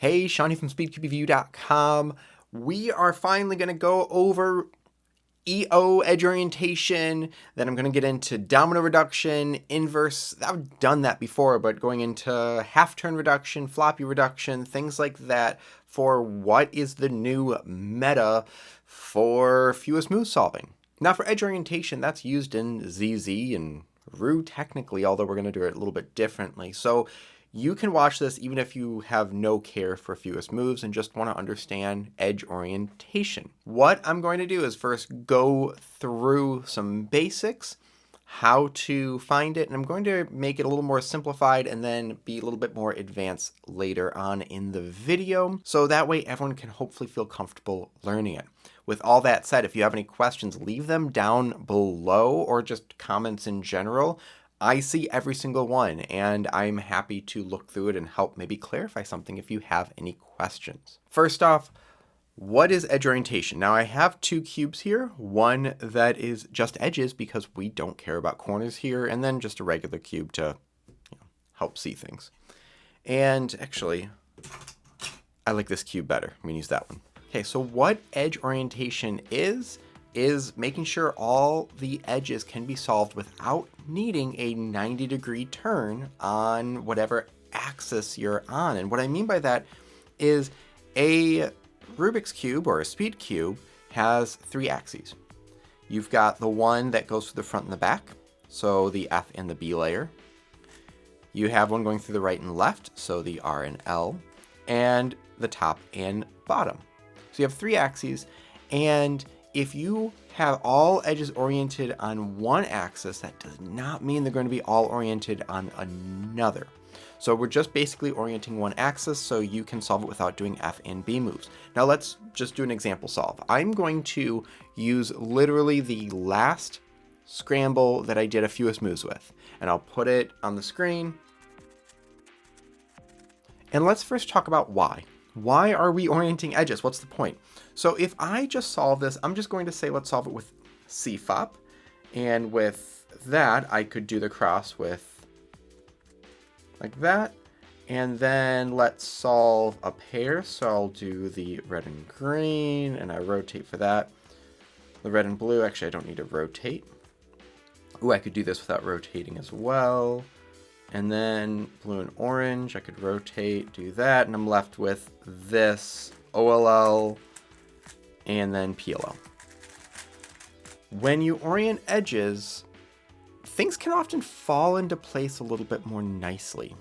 Hey, Shawnee from SpeedCubeReview.com. We are finally going to go over EO, edge orientation, then I'm going to get into domino reduction, inverse. I've done that before, but going into half turn reduction, floppy reduction, things like that for what is the new meta for fewest move solving. Now for edge orientation, that's used in ZZ and Ru technically, although we're going to do it a little bit differently. So you can watch this even if you have no care for fewest moves and just want to understand edge orientation. What I'm going to do is first go through some basics, how to find it, and I'm going to make it a little more simplified and then be a little bit more advanced later on in the video, so that way everyone can hopefully feel comfortable learning it. With all that said, if you have any questions, leave them down below or just comments in general. I see every single one, and I'm happy to look through it and help maybe clarify something if you have any questions. First off, what is edge orientation? Now I have two cubes here, one that is just edges because we don't care about corners here, and then just a regular cube to help see things. And actually, I like this cube better. I'm gonna use that one. Okay, so what edge orientation is making sure all the edges can be solved without needing a 90-degree turn on whatever axis you're on. And what I mean by that is a Rubik's Cube or a speed cube has three axes. You've got the one that goes through the front and the back, so the F and the B layer. You have one going through the right and left, so the R and L, and the top and bottom. So you have three axes, and if you have all edges oriented on one axis, that does not mean they're going to be all oriented on another. So we're just basically orienting one axis so you can solve it without doing F and B moves. Now let's just do an example solve. I'm going to use literally the last scramble that I did a fewest moves with, and I'll put it on the screen. And let's first talk about why. Why are we orienting edges? What's the point? So if I just solve this, I'm just going to say let's solve it with CFOP. And with that, I could do the cross with like that. And then let's solve a pair. So I'll do the red and green, and I rotate for that. The red and blue, actually I don't need to rotate. Ooh, I could do this without rotating as well. And then blue and orange, I could rotate, do that, and I'm left with this OLL and then PLL. When you orient edges, things can often fall into place a little bit more nicely.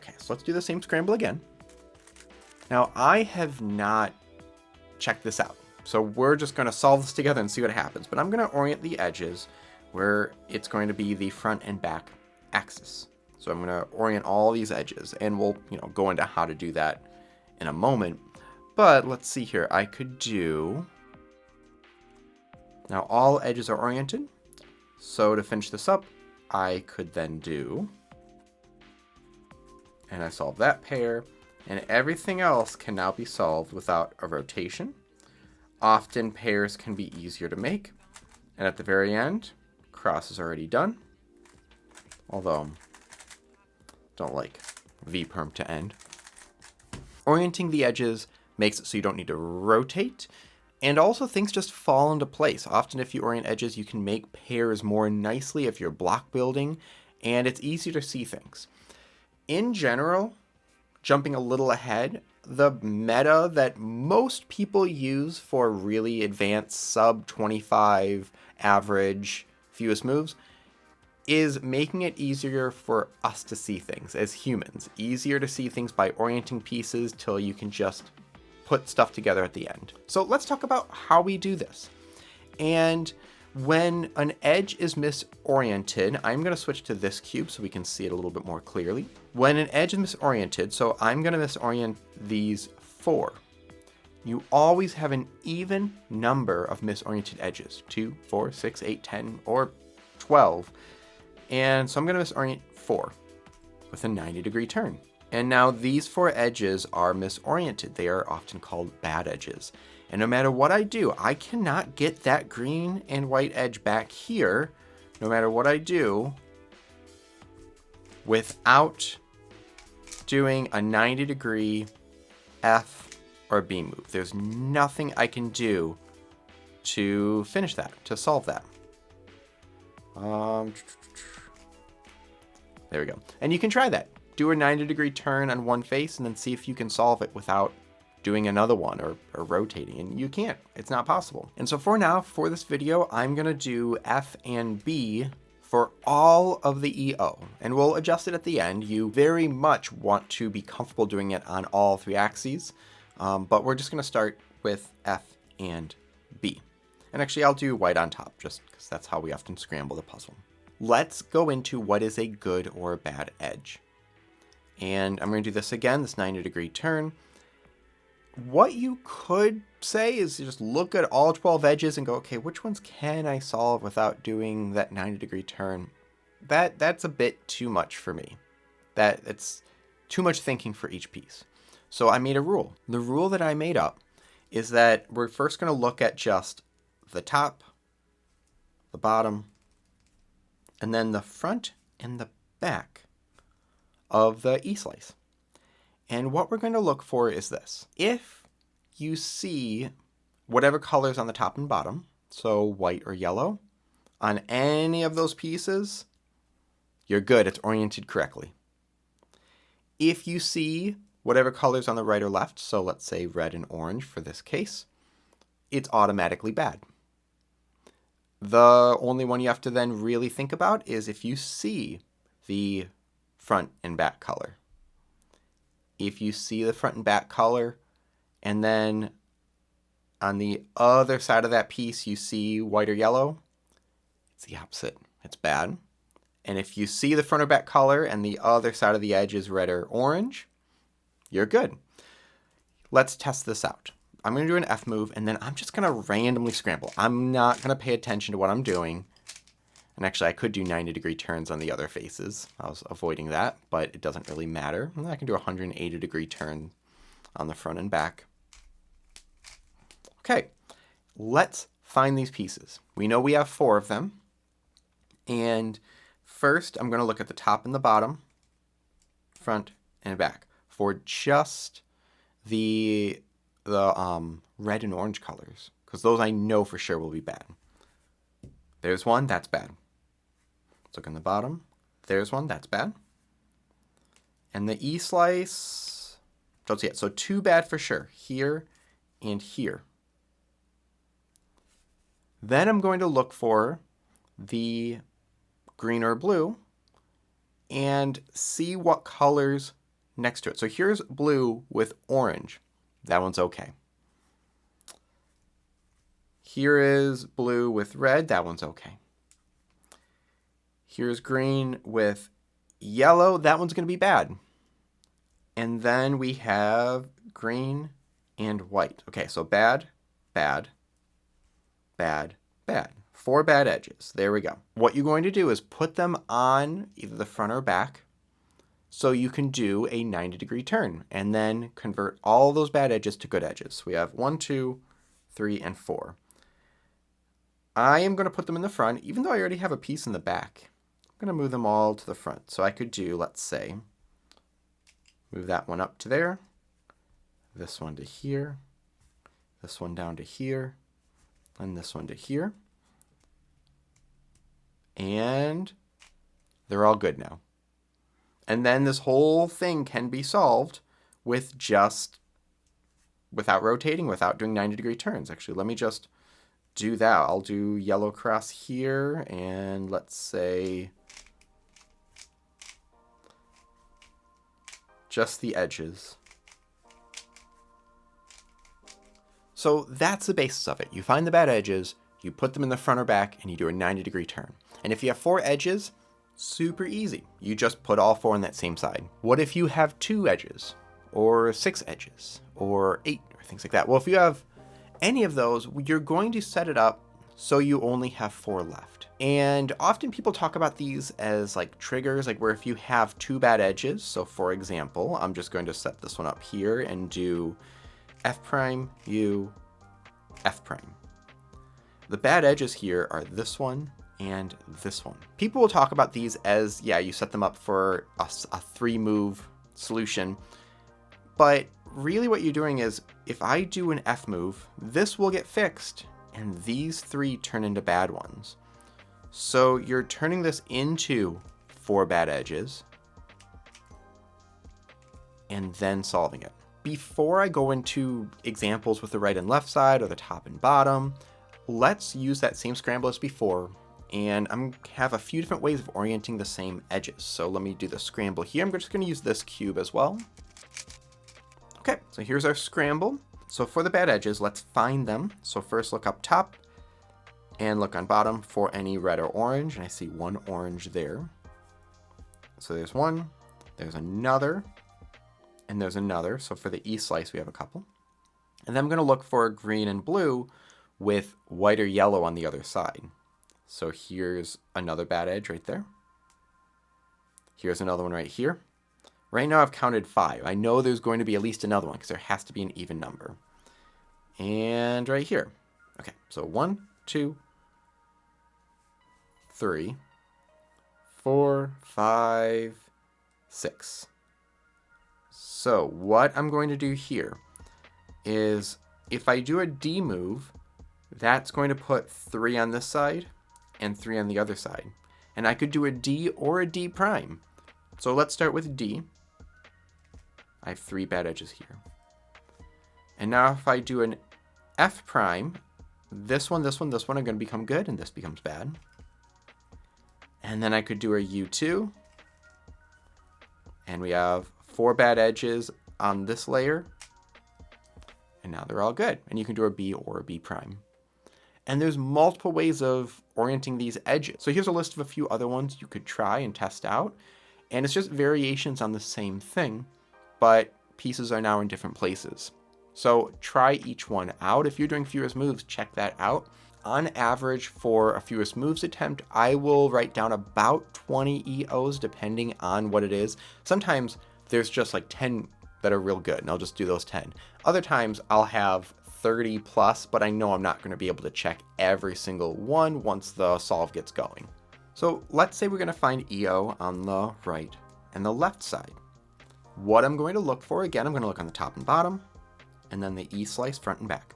Okay, so let's do the same scramble again. Now, I have not checked this out, so we're just going to solve this together and see what happens. But I'm going to orient the edges where it's going to be the front and back axis. So I'm going to orient all these edges, and we'll go into how to do that in a moment. But let's see here. I could do, now all edges are oriented. So to finish this up, I could then do, and I solve that pair, and everything else can now be solved without a rotation. Often pairs can be easier to make. And at the very end, cross is already done. Although, don't like V-perm to end. Orienting the edges makes it so you don't need to rotate, and also things just fall into place. Often if you orient edges, you can make pairs more nicely if you're block building, and it's easier to see things. In general, jumping a little ahead, the meta that most people use for really advanced sub 25 average fewest moves is making it easier for us to see things as humans. Easier to see things by orienting pieces till you can just put stuff together at the end. So let's talk about how we do this. And when an edge is misoriented, I'm going to switch to this cube so we can see it a little bit more clearly. When an edge is misoriented, so I'm going to misorient these four. You always have an even number of misoriented edges, 2, 4, 6, 8, 10, or 12. And so I'm going to misorient 4 with a 90-degree turn. And now these 4 edges are misoriented. They are often called bad edges. And no matter what I do, I cannot get that green and white edge back here, no matter what I do, without doing a 90-degree F, or B move. There's nothing I can do to finish that, to solve that. There we go. And you can try that. Do a 90-degree turn on one face and then see if you can solve it without doing another one or rotating. And you can't. It's not possible. And so for now, for this video, I'm going to do F and B for all of the EO. And we'll adjust it at the end. You very much want to be comfortable doing it on all 3 axes. But we're just going to start with F and B. And actually, I'll do white on top, just because that's how we often scramble the puzzle. Let's go into what is a good or a bad edge. And I'm going to do this again, this 90-degree turn. What you could say is just look at all 12 edges and go, okay, which ones can I solve without doing that 90-degree turn? That's a bit too much for me. It's too much thinking for each piece. So I made a rule. The rule that I made up is that we're first going to look at just the top, the bottom, and then the front and the back of the E-slice. And what we're going to look for is this. If you see whatever colors on the top and bottom, so white or yellow, on any of those pieces, you're good. It's oriented correctly. If you see whatever colors on the right or left, so let's say red and orange for this case, it's automatically bad. The only one you have to then really think about is if you see the front and back color. If you see the front and back color, and then on the other side of that piece you see white or yellow, it's the opposite. It's bad. And if you see the front or back color and the other side of the edge is red or orange, you're good. Let's test this out. I'm going to do an F move, and then I'm just going to randomly scramble. I'm not going to pay attention to what I'm doing. And actually, I could do 90-degree turns on the other faces. I was avoiding that, but it doesn't really matter. And I can do a 180-degree turn on the front and back. Okay, let's find these pieces. We know we have 4 of them. And first, I'm going to look at the top and the bottom, front and back, for just the red and orange colors, because those I know for sure will be bad. There's one, that's bad. Let's look on the bottom. There's one, that's bad. And the E-slice, don't see it. So 2 bad for sure, here and here. Then I'm going to look for the green or blue and see what colors next to it. So here's blue with orange. That one's okay. Here is blue with red. That one's okay. Here's green with yellow. That one's going to be bad. And then we have green and white. Okay, so bad, bad, bad, bad. 4 bad edges. There we go. What you're going to do is put them on either the front or back so you can do a 90-degree turn and then convert all those bad edges to good edges. We have 1, 2, 3, and 4. I am going to put them in the front, even though I already have a piece in the back. I'm going to move them all to the front. So I could do, let's say, move that one up to there, this one to here, this one down to here, and this one to here. And they're all good now. And then this whole thing can be solved with just, without rotating, without doing 90-degree turns. Actually, let me just do that. I'll do yellow cross here, and let's say just the edges. So that's the basis of it. You find the bad edges, you put them in the front or back, and you do a 90-degree turn. And if you have 4 edges, super easy. You just put all 4 on that same side. What if you have 2 edges, or 6 edges, or 8, or things like that? Well, if you have any of those, you're going to set it up so you only have 4 left. And often people talk about these as like triggers, like where if you have 2 bad edges, so for example, I'm just going to set this one up here and do F prime, U, F prime. The bad edges here are this one and this one. People will talk about these as, yeah, you set them up for a 3-move solution, but really what you're doing is, if I do an F move, this will get fixed, and these 3 turn into bad ones. So you're turning this into 4 bad edges, and then solving it. Before I go into examples with the right and left side or the top and bottom, let's use that same scramble as before, and I'm have a few different ways of orienting the same edges. So let me do the scramble here. I'm just going to use this cube as well. Okay, so here's our scramble. So for the bad edges, let's find them. So first look up top and look on bottom for any red or orange, and I see 1 orange there. So there's 1, there's another, and there's another. So for the E slice, we have a couple. And then I'm going to look for green and blue with white or yellow on the other side. So here's another bad edge right there. Here's another one right here. Right now I've counted 5. I know there's going to be at least another one because there has to be an even number. And right here. Okay, so 1, 2, 3, 4, 5, 6. So what I'm going to do here is, if I do a D move, that's going to put 3 on this side and 3 on the other side. And I could do a D or a D prime. So let's start with D. I have 3 bad edges here. And now if I do an F prime, this one, this one, this one are going to become good, and this becomes bad. And then I could do a U2. And we have 4 bad edges on this layer. And now they're all good. And you can do a B or a B prime. And there's multiple ways of orienting these edges. So here's a list of a few other ones you could try and test out. And it's just variations on the same thing, but pieces are now in different places. So try each one out. If you're doing fewest moves, check that out. On average, for a fewest moves attempt, I will write down about 20 EOs depending on what it is. Sometimes there's just like 10 that are real good, and I'll just do those 10. Other times I'll have 30 plus, but I know I'm not going to be able to check every single one once the solve gets going. So let's say we're going to find EO on the right and the left side. What I'm going to look for, again, I'm going to look on the top and bottom, and then the E slice front and back.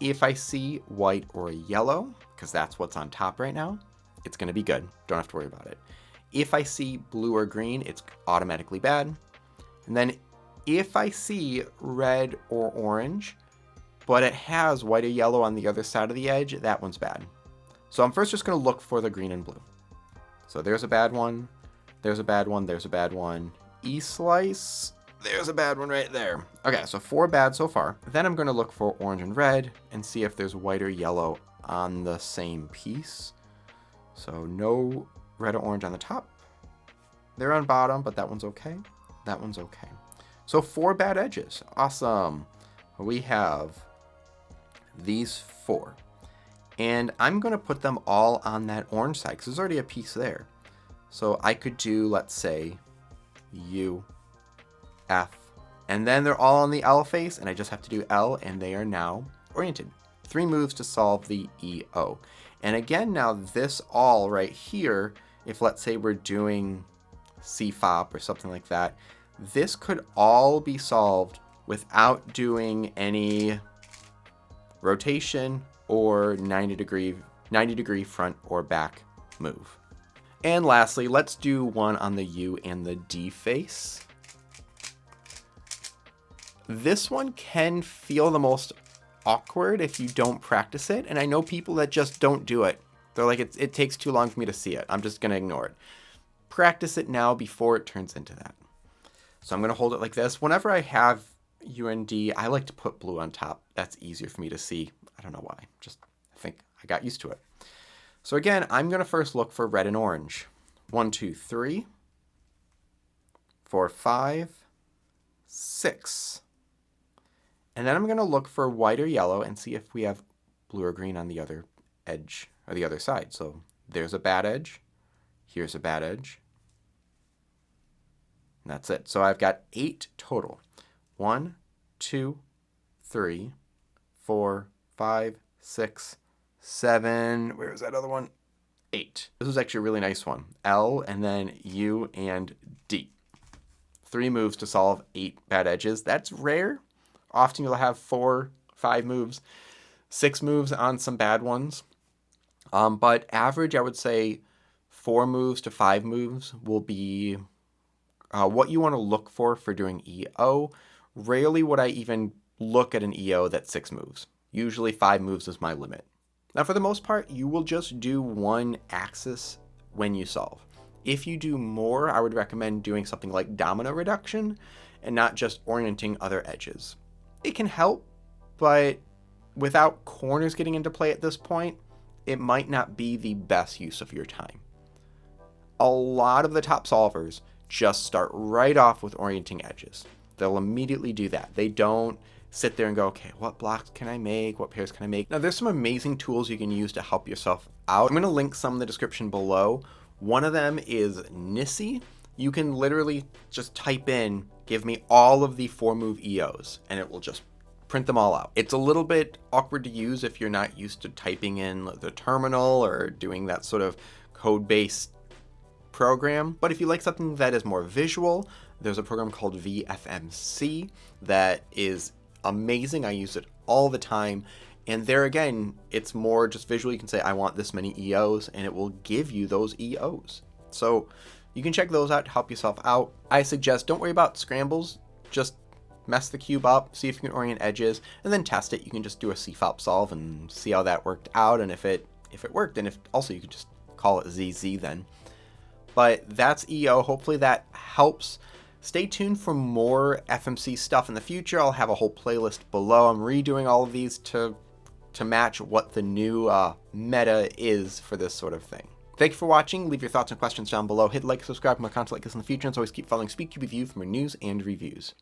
If I see white or yellow, because that's what's on top right now, it's going to be good. Don't have to worry about it. If I see blue or green, it's automatically bad. And then if I see red or orange, but it has white or yellow on the other side of the edge, that one's bad. So I'm first just going to look for the green and blue. So there's a bad one, there's a bad one, there's a bad one. E slice, there's a bad one right there. Okay, so 4 bad so far. Then I'm going to look for orange and red and see if there's white or yellow on the same piece. So no red or orange on the top. They're on bottom, but that one's okay. That one's okay. So 4 bad edges. Awesome. We have these 4. And I'm going to put them all on that orange side because there's already a piece there. So I could do, let's say, U, F, and then they're all on the L face, and I just have to do L, and they are now oriented. 3 moves to solve the EO. And again, now this all right here, if let's say we're doing CFOP or something like that, this could all be solved without doing any rotation or 90 degree front or back move. And lastly, let's do one on the U and the D face. This one can feel the most awkward if you don't practice it, and I know people that just don't do it. They're like, it takes too long for me to see it. I'm just going to ignore it. Practice it now before it turns into that. So I'm going to hold it like this. Whenever I have U and D, I like to put blue on top. That's easier for me to see. I don't know why. I think I got used to it. So again, I'm going to first look for red and orange. 1, 2, 3, 4, 5, 6. And then I'm going to look for white or yellow and see if we have blue or green on the other edge or the other side. So there's a bad edge. Here's a bad edge. And that's it. So I've got 8 total. 1, 2, 3, 4, 5, 6, 7. Where's that other one? 8. This was actually a really nice one. L and then U and D. 3 moves to solve 8 bad edges. That's rare. Often you'll have 4, 5 moves, 6 moves on some bad ones. But average, I would say 4 moves to 5 moves will be what you want to look for doing EO. Rarely would I even look at an EO that's 6 moves. Usually 5 moves is my limit. Now, for the most part, you will just do one axis when you solve. If you do more, I would recommend doing something like domino reduction and not just orienting other edges. It can help, but without corners getting into play at this point, it might not be the best use of your time. A lot of the top solvers just start right off with orienting edges. They'll immediately do that. They don't sit there and go, okay, what blocks can I make? What pairs can I make? Now, there's some amazing tools you can use to help yourself out. I'm going to link some in the description below. One of them is Nissy. You can literally just type in, give me all of the 4-move EOs, and it will just print them all out. It's a little bit awkward to use if you're not used to typing in the terminal or doing that sort of code-based program. But if you like something that is more visual, there's a program called FMC that is amazing. I use it all the time. And there again, it's more just visually. You can say, I want this many EOs, and it will give you those EOs. So you can check those out to help yourself out. I suggest don't worry about scrambles. Just mess the cube up, see if you can orient edges, and then test it. You can just do a CFOP solve and see how that worked out. And if it worked, and if also you could just call it ZZ then. But that's EO. Hopefully that helps. Stay tuned for more FMC stuff in the future. I'll have a whole playlist below. I'm redoing all of these to match what the new meta is for this sort of thing. Thank you for watching. Leave your thoughts and questions down below. Hit like, subscribe for more content like this in the future, and always keep following SpeedCube with you for more news and reviews.